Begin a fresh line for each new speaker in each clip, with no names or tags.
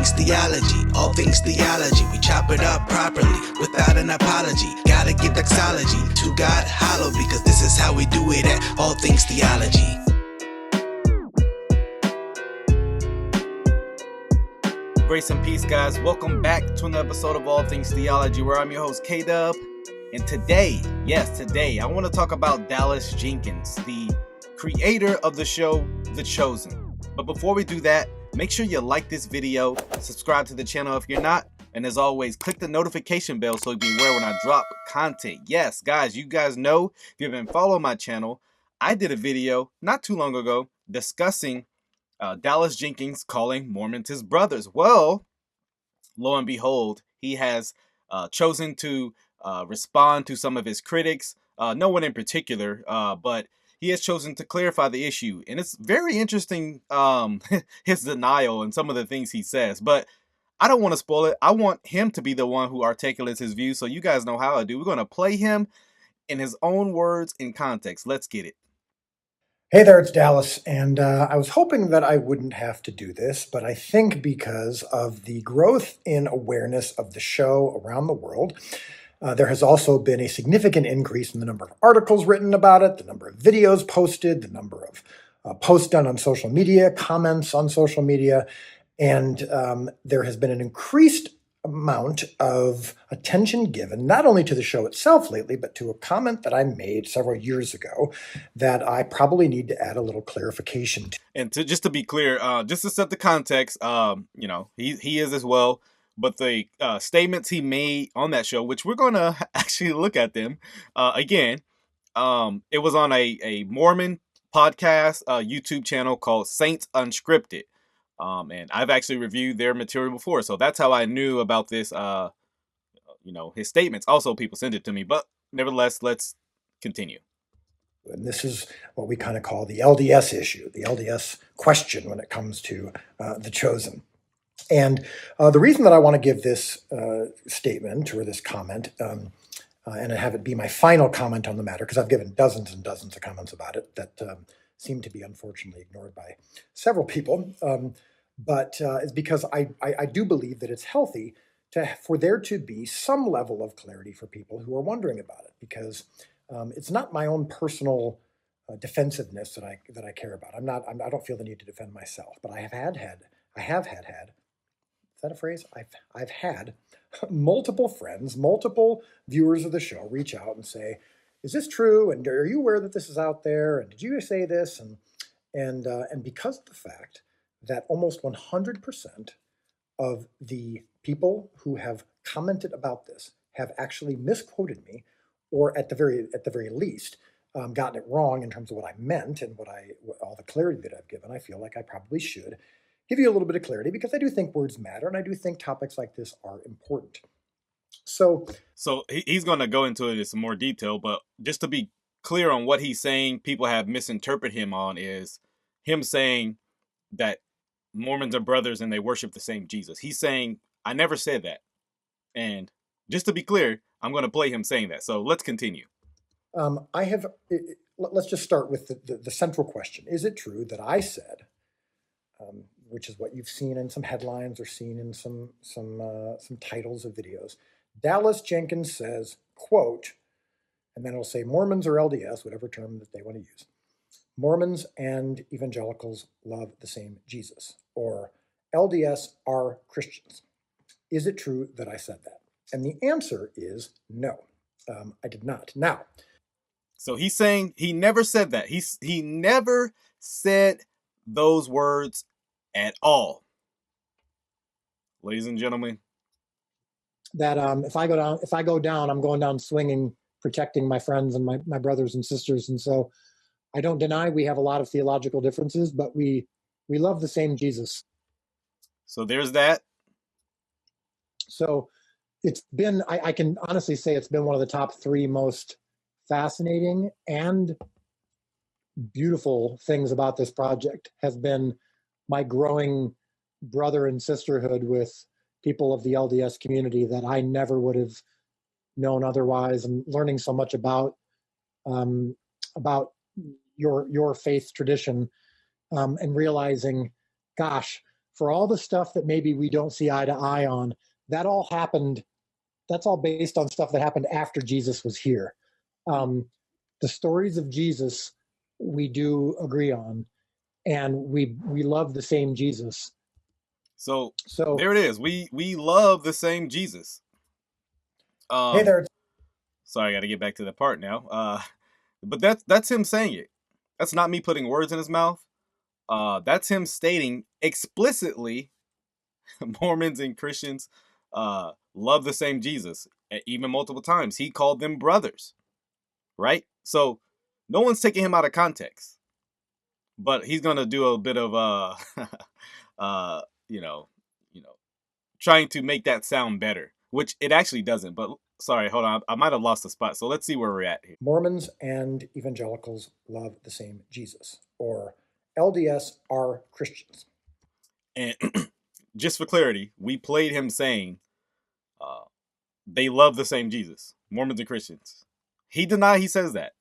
things theology, all things theology. We chop it up properly without an apology. Gotta give doxology to God hollow, because this is how we do it at All Things Theology.
Grace and peace, guys. Welcome back to another episode of All Things Theology, where I'm your host, Kdub. And today, I want to talk about Dallas Jenkins, the creator of the show, The Chosen. But before we do that, make sure you like this video, subscribe to the channel if you're not, and as always, click the notification bell so you'll be aware when I drop content. Yes, guys, you guys know, if you've been following my channel, I did a video not too long ago discussing Dallas Jenkins calling Mormons his brothers. Well, lo and behold, he has chosen to respond to some of his critics. No one in particular, but he has chosen to clarify the issue. And it's very interesting, his denial and some of the things he says. But I don't want to spoil it. I want him to be the one who articulates his views, so you guys know how I do. We're going to play him in his own words in context. Let's get it.
Hey there, it's Dallas, and I was hoping that I wouldn't have to do this, but I think because of the growth in awareness of the show around the world, there has also been a significant increase in the number of articles written about it, the number of videos posted, the number of posts done on social media, comments on social media, and there has been an increased amount of attention given not only to the show itself lately, but to a comment that I made several years ago that I probably need to add a little clarification to.
And just to be clear, just to set the context, he is as well, but the statements he made on that show, which we're going to actually look at them again, it was on a Mormon podcast YouTube channel called Saints Unscripted. And I've actually reviewed their material before, so that's how I knew about this, his statements. Also, people sent it to me, but nevertheless, let's continue.
And this is what we kind of call the LDS issue, the LDS question when it comes to The Chosen. And the reason that I want to give this statement or this comment, and have it be my final comment on the matter, because I've given dozens and dozens of comments about it that seem to be unfortunately ignored by several people, but it's because I do believe that it's healthy for there to be some level of clarity for people who are wondering about it, because it's not my own personal defensiveness that I care about. I don't feel the need to defend myself, but I have had. Is that a phrase? I've had multiple friends, multiple viewers of the show reach out and say, "Is this true? And are you aware that this is out there? And did you say this?" And because of the fact that almost 100% of the people who have commented about this have actually misquoted me, or at the very least gotten it wrong in terms of what I meant and what all the clarity that I've given, I feel like I probably should give you a little bit of clarity, because I do think words matter, and I do think topics like this are important. So
he's going to go into it in some more detail, but just to be clear on what he's saying, people have misinterpreted him on is him saying that Mormons are brothers and they worship the same Jesus. He's saying, I never said that. And just to be clear, I'm going to play him saying that. So let's continue.
Let's just start with the central question. Is it true that I said, which is what you've seen in some headlines or seen in some titles of videos, Dallas Jenkins says, quote, and then it'll say Mormons or LDS, whatever term that they want to use, Mormons and evangelicals love the same Jesus, or LDS are Christians. Is it true that I said that? And the answer is no, I did not. Now,
so he's saying he never said that. He never said those words at all. Ladies and gentlemen,
that if I go down, I'm going down swinging, protecting my friends and my brothers and sisters. And so I don't deny we have a lot of theological differences, but we love the same Jesus.
So there's that.
So it's been, I can honestly say it's been one of the top 3 most fascinating and beautiful things about this project has been my growing brother and sisterhood with people of the LDS community that I never would have known otherwise, and learning so much about your faith tradition, and realizing, gosh, for all the stuff that maybe we don't see eye to eye on, that all happened. That's all based on stuff that happened after Jesus was here. The stories of Jesus we do agree on, and we love the same Jesus.
So
So
there it is. We love the same Jesus.
Hey there.
Sorry, I got to get back to the part now. But that's him saying it. That's not me putting words in his mouth. That's him stating explicitly Mormons and Christians love the same Jesus, even multiple times. He called them brothers, right? So no one's taking him out of context, but he's gonna do a bit of you know, trying to make that sound better, which it actually doesn't. But sorry, hold on, I might have lost the spot. So let's see where we're at here.
Mormons and evangelicals love the same Jesus, or LDS are Christians.
And just for clarity, we played him saying they love the same Jesus, Mormons and Christians. He denied he says that.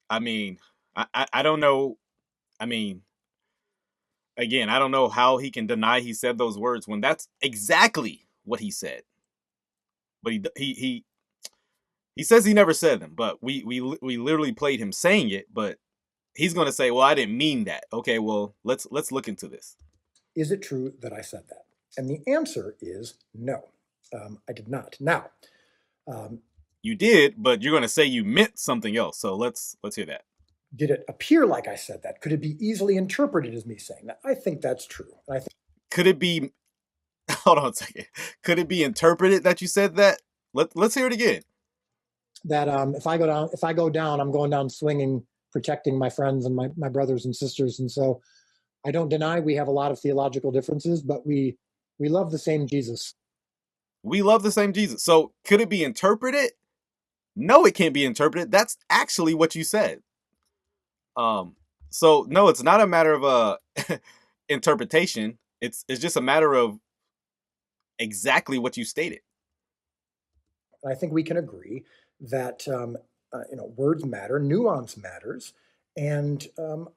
I mean, I don't know. I mean, again, I don't know how he can deny he said those words when that's exactly what he said. But he says he never said them, but we literally played him saying it, but he's going to say, well, I didn't mean that. Okay, well, let's look into this.
Is it true that I said that? And the answer is no. I did not. Now,
you did, but you're going to say you meant something else. So let's hear that.
Did it appear like I said that? Could it be easily interpreted as me saying that? I think that's true.
Could it be? Hold on a second. Could it be interpreted that you said that? Let's hear it again.
that if I go down, I'm going down swinging, protecting my friends and my brothers and sisters. And so I don't deny we have a lot of theological differences, but we love the same Jesus.
We love the same Jesus. So could it be interpreted? No, it can't be interpreted. That's actually what you said. So no, it's not a matter of interpretation. It's just a matter of exactly what you stated.
I think we can agree that words matter, nuance matters, and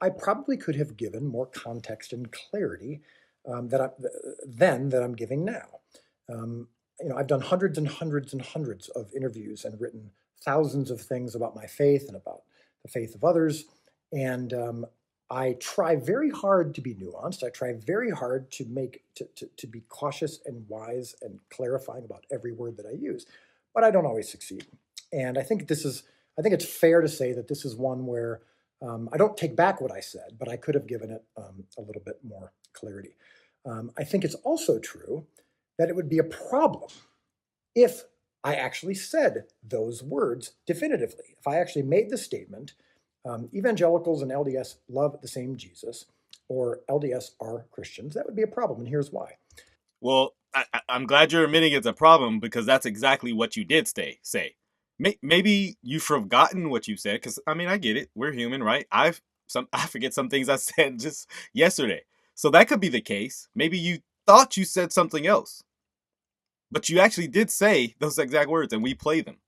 I probably could have given more context and clarity that I'm giving now. I've done hundreds and hundreds and hundreds of interviews and written thousands of things about my faith and about the faith of others, and I try very hard to be nuanced. I try very hard to be cautious and wise and clarifying about every word that I use, but I don't always succeed. And I think it's fair to say that this is one where I don't take back what I said, but I could have given it a little bit more clarity. I think it's also true that it would be a problem if I actually said those words definitively. If I actually made the statement, evangelicals and LDS love the same Jesus, or LDS are Christians, that would be a problem, and here's why.
Well, I'm glad you're admitting it's a problem, because that's exactly what you did say. Maybe you've forgotten what you said, because, I get it. We're human, right? I forget some things I said just yesterday. So that could be the case. Maybe you thought you said something else, but you actually did say those exact words, and we play them.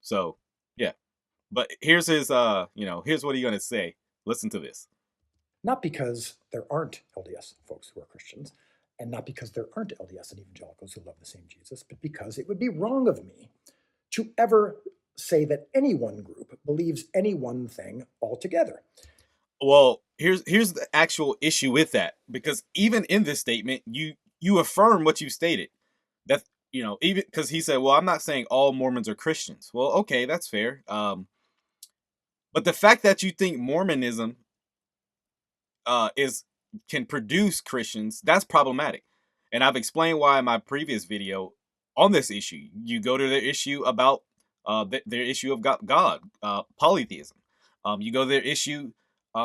So, yeah. But here's his, here's what he's going to say. Listen to this.
Not because there aren't LDS folks who are Christians, and not because there aren't LDS and evangelicals who love the same Jesus, but because it would be wrong of me to ever say that any one group believes any one thing altogether.
Well, here's the actual issue with that, because even in this statement, you affirm what you stated. That, even because he said, well, I'm not saying all Mormons are Christians. Well, okay, that's fair. But the fact that you think Mormonism can produce Christians, that's problematic. And I've explained why in my previous video on this issue. You go to their issue about their issue of God, polytheism. You go to their issue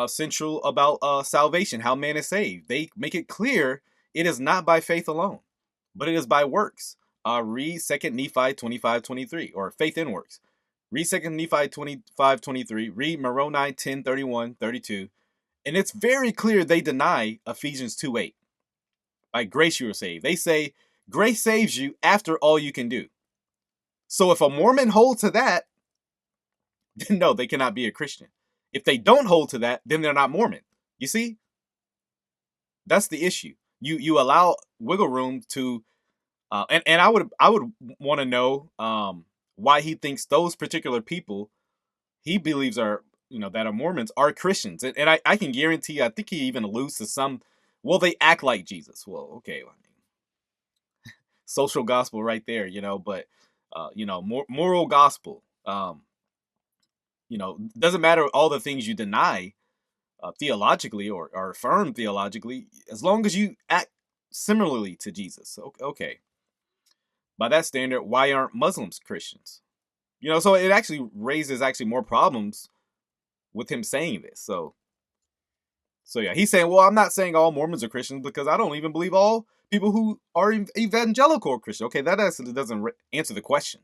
central about salvation, how man is saved. They make it clear it is not by faith alone, but it is by works. Read 2 Nephi 25:23, or faith in works. Read 2 Nephi 25:23. Read Moroni 10:31-32. And it's very clear they deny Ephesians 2:8. By grace you are saved. They say grace saves you after all you can do. So if a Mormon holds to that, then no, they cannot be a Christian. If they don't hold to that, then they're not Mormon. You see? That's the issue. You allow wiggle room to, and I would want to know why he thinks those particular people he believes are, that are Mormons, are Christians. And I can guarantee, I think he even alludes to some, well, they act like Jesus. Well, okay, I mean, social gospel right there, but, moral gospel, doesn't matter all the things you deny theologically or affirm theologically, as long as you act similarly to Jesus. Okay. By that standard, why aren't Muslims Christians? So it actually raises more problems with him saying this. So yeah, he's saying, well, I'm not saying all Mormons are Christians because I don't even believe all people who are evangelical are Christian. Okay, that actually doesn't answer the question.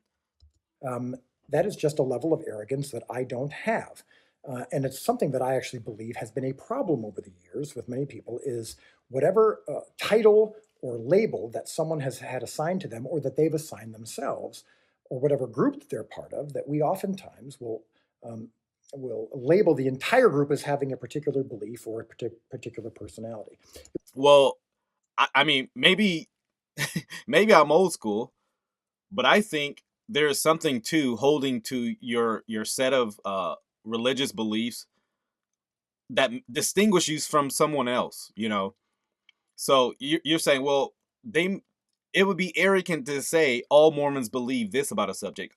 That is just a level of arrogance that I don't have. And it's something that I actually believe has been a problem over the years with many people, is whatever title or label that someone has had assigned to them or that they've assigned themselves, or whatever group that they're part of, that we oftentimes will label the entire group as having a particular belief or a particular personality.
Well, I mean, maybe I'm old school, but I think there's something to holding to your set of religious beliefs that distinguish you from someone else. So you're saying, well, it would be arrogant to say all Mormons believe this about a subject.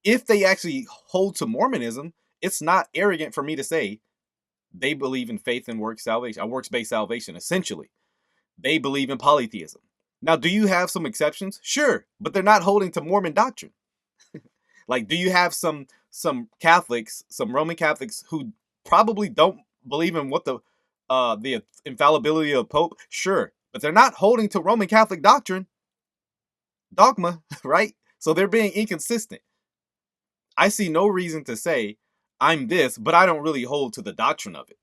If they actually hold to Mormonism, it's not arrogant for me to say they believe in faith and works-based salvation, essentially. They believe in polytheism. Now, do you have some exceptions? Sure, but they're not holding to Mormon doctrine. Like, do you have some Catholics, some Roman Catholics who probably don't believe in what the infallibility of Pope? Sure, but they're not holding to Roman Catholic dogma, right? So they're being inconsistent. I see no reason to say I'm this, but I don't really hold to the doctrine of it.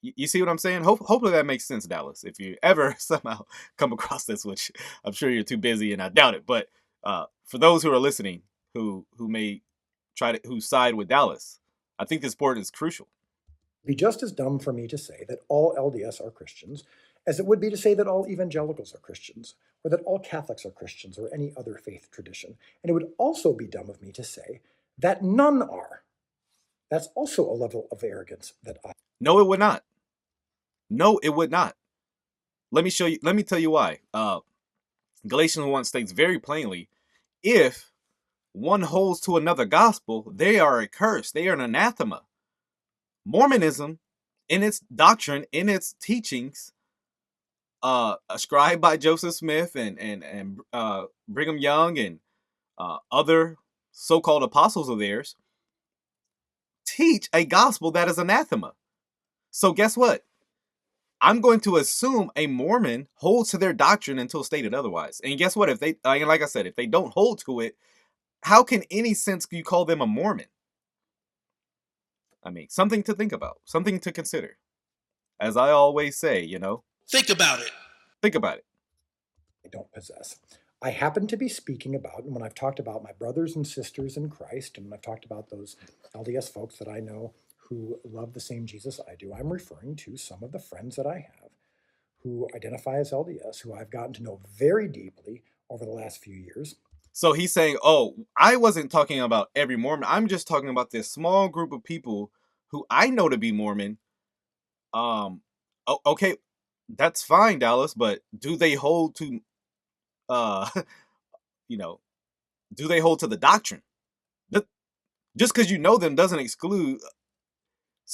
You see what I'm saying? Hopefully that makes sense, Dallas. If you ever somehow come across this, which I'm sure you're too busy and I doubt it, but for those who are listening, who may who side with Dallas, I think this point is crucial.
It'd be just as dumb for me to say that all LDS are Christians as it would be to say that all evangelicals are Christians, or that all Catholics are Christians, or any other faith tradition. And it would also be dumb of me to say that none are. That's also a level of arrogance that I...
No, it would not. No, it would not. Let me tell you why. Galatians 1 states very plainly, if one holds to another gospel, they are accursed. They are an anathema. Mormonism, in its doctrine, in its teachings, ascribed by Joseph Smith and Brigham Young and other so-called apostles of theirs, teach a gospel that is anathema. So guess what? I'm going to assume a Mormon holds to their doctrine until stated otherwise. And guess what? If they, like I said, if they don't hold to it, how can any sense you call them a Mormon? I mean, something to think about, something to consider. As I always say,
Think about it.
Think about it.
I don't possess. I happen to be speaking about, and when I've talked about my brothers and sisters in Christ, and when I've talked about those LDS folks that I know who love the same Jesus I do, I'm referring to some of the friends that I have who identify as LDS, who I've gotten to know very deeply over the last few years.
So he's saying, oh, I wasn't talking about every Mormon. I'm just talking about this small group of people who I know to be Mormon. Okay, that's fine, Dallas, but do they hold to, do they hold to the doctrine? Just because you know them doesn't exclude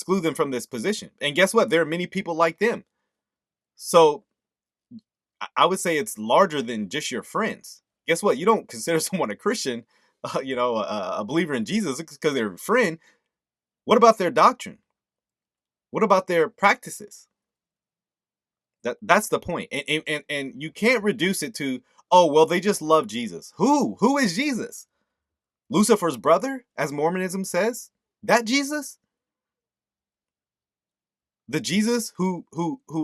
them from this position. And guess what? There are many people like them. So I would say it's larger than just your friends. Guess what? You don't consider someone a Christian, a believer in Jesus because they're a friend. What about their doctrine? What about their practices? That's the point. And you can't reduce it to, oh, well, they just love Jesus. Who is Jesus? Lucifer's brother, as Mormonism says? That Jesus? The Jesus who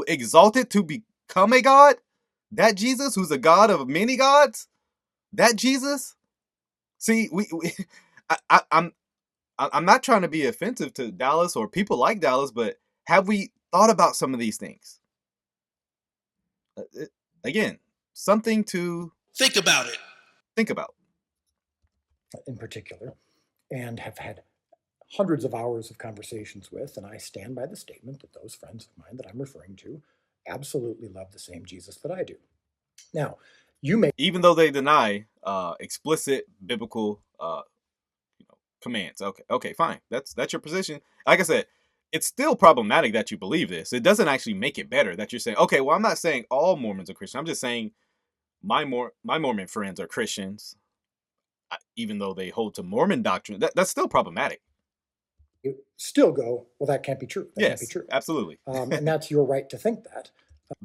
exalted to become a god? That Jesus who's a god of many gods? That Jesus? See, I'm not trying to be offensive to Dallas or people like Dallas, but have we thought about some of these things? Again, something to
Think about it.
think about.
In particular, and have had hundreds of hours of conversations with, and I stand by the statement that those friends of mine that I'm referring to absolutely love the same Jesus that I do. Now, you may,
Even though they deny explicit biblical commands. Okay, fine. That's your position. Like I said, it's still problematic that you believe this. It doesn't actually make it better that you're saying, okay, well, I'm not saying all Mormons are Christian. I'm just saying my Mormon friends are Christians, even though they hold to Mormon doctrine. That's still problematic.
you still go, well, that can't be true. That can't be true.
Absolutely.
And that's your right to think that.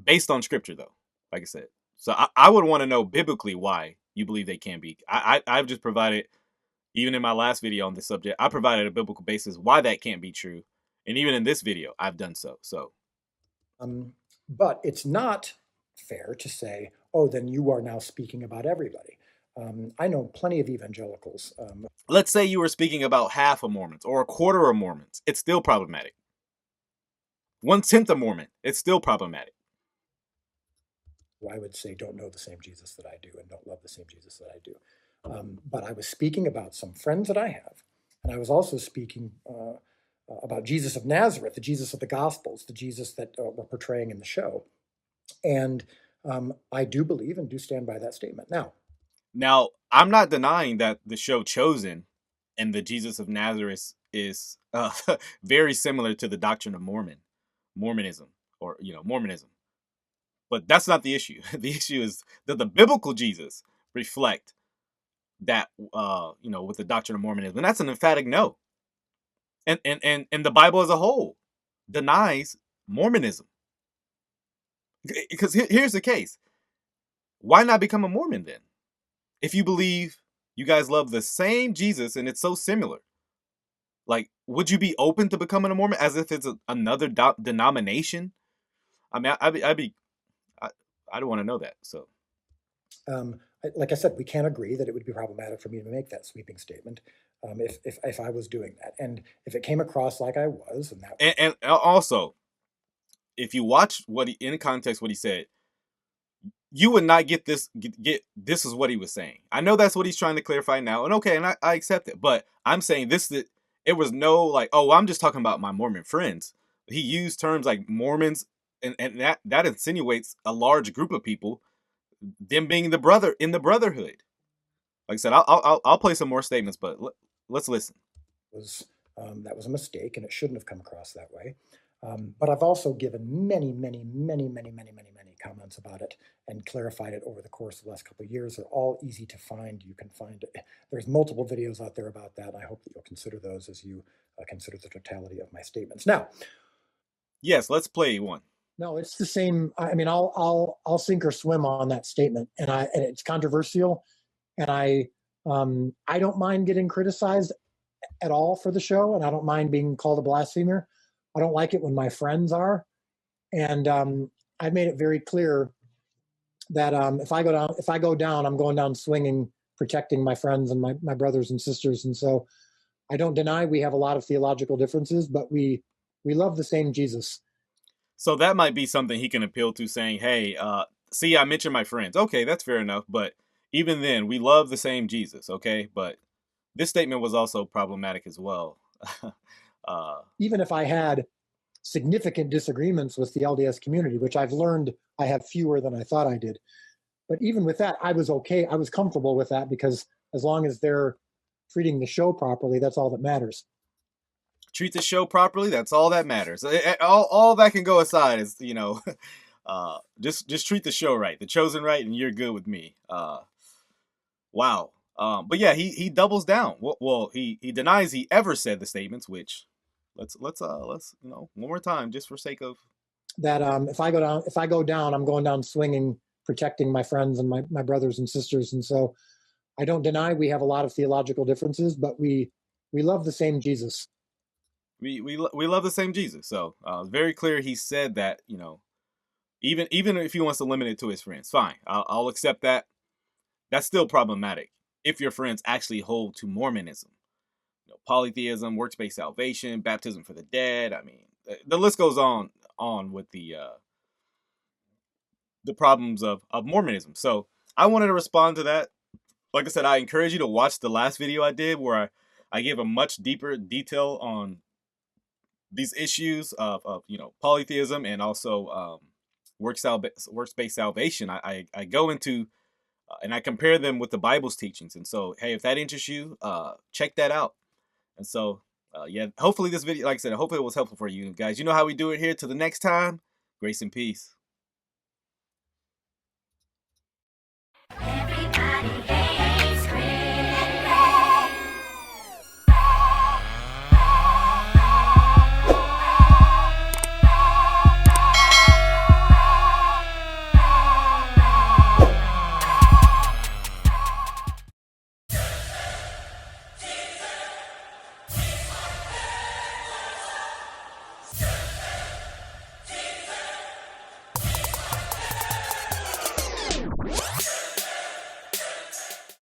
Based on scripture, though, like I said. So I would want to know biblically why you believe they can be. I've just provided, even in my last video on this subject, I provided a biblical basis why that can't be true. And even in this video, I've done so.
But it's not fair to say, oh, then you are now speaking about everybody. I know plenty of evangelicals.
Let's say you were speaking about half of Mormons or a quarter of Mormons. It's still problematic. 1/10 of Mormon, it's still problematic.
Who I would say don't know the same Jesus that I do and don't love the same Jesus that I do. But I was speaking about some friends that I have, and I was also speaking about Jesus of Nazareth, the Jesus of the Gospels, the Jesus that we're portraying in the show. And I do believe and do stand by that statement.
Now, I'm not denying that the show Chosen and the Jesus of Nazareth is very similar to the doctrine of Mormonism, or Mormonism. But that's not the issue. The issue is that the biblical Jesus reflect that, with the doctrine of Mormonism. And that's an emphatic no. And the Bible as a whole denies Mormonism. Because here's the case. Why not become a Mormon then? If you believe you guys love the same Jesus and it's so similar. Like, would you be open to becoming a Mormon as if it's another denomination? I mean, I don't want to know that. So,
like I said, we can't agree that it would be problematic for me to make that sweeping statement if I was doing that, and if it came across like I was,
and also, if you watch in context what he said, you would not get this. This is what he was saying. I know that's what he's trying to clarify now, and okay, and I accept it. But I'm saying that it was no like, oh, I'm just talking about my Mormon friends. He used terms like Mormons. And that insinuates a large group of people, them being in the brotherhood. Like I said, I'll play some more statements, but let's listen.
That was a mistake, and it shouldn't have come across that way. But I've also given many comments about it and clarified it over the course of the last couple of years. They're all easy to find. You can find it. There's multiple videos out there about that, and I hope that you'll consider those as you consider the totality of my statements. Now,
yes, let's play one.
No, it's the same. I mean, I'll sink or swim on that statement, and it's controversial, and I don't mind getting criticized at all for the show, and I don't mind being called a blasphemer. I don't like it when my friends are, and I've made it very clear that if I go down, I'm going down swinging, protecting my friends and my brothers and sisters, and so I don't deny we have a lot of theological differences, but we love the same Jesus.
So that might be something he can appeal to, saying, hey, see, I mentioned my friends. Okay, that's fair enough. But even then, we love the same Jesus, okay? But this statement was also problematic as well.
Even if I had significant disagreements with the LDS community, which I've learned I have fewer than I thought I did. But even with that, I was okay. I was comfortable with that because as long as they're treating the show properly, that's all that matters.
Treat the show properly. That's all that matters. All that can go aside is, just treat the show right, the chosen right, and you're good with me. Wow. But yeah, he doubles down. Well, he denies he ever said the statements, which let's one more time, just for sake of
that. If I go down, I'm going down swinging, protecting my friends and my brothers and sisters. And so I don't deny we have a lot of theological differences, but we love the same Jesus.
We love the same Jesus. So it's very clear he said that, even if he wants to limit it to his friends, fine. I'll accept that. That's still problematic if your friends actually hold to Mormonism. Polytheism, works-based salvation, baptism for the dead. I mean, the list goes on on with the problems of Mormonism. So I wanted to respond to that. Like I said, I encourage you to watch the last video I did where I gave a much deeper detail on these issues of polytheism and also works-based salvation. I go into and I compare them with the Bible's teachings. And so, hey, if that interests you, check that out. And so, yeah, hopefully this video, like I said, hopefully it was helpful for you guys. You know how we do it here. Till the next time, grace and peace.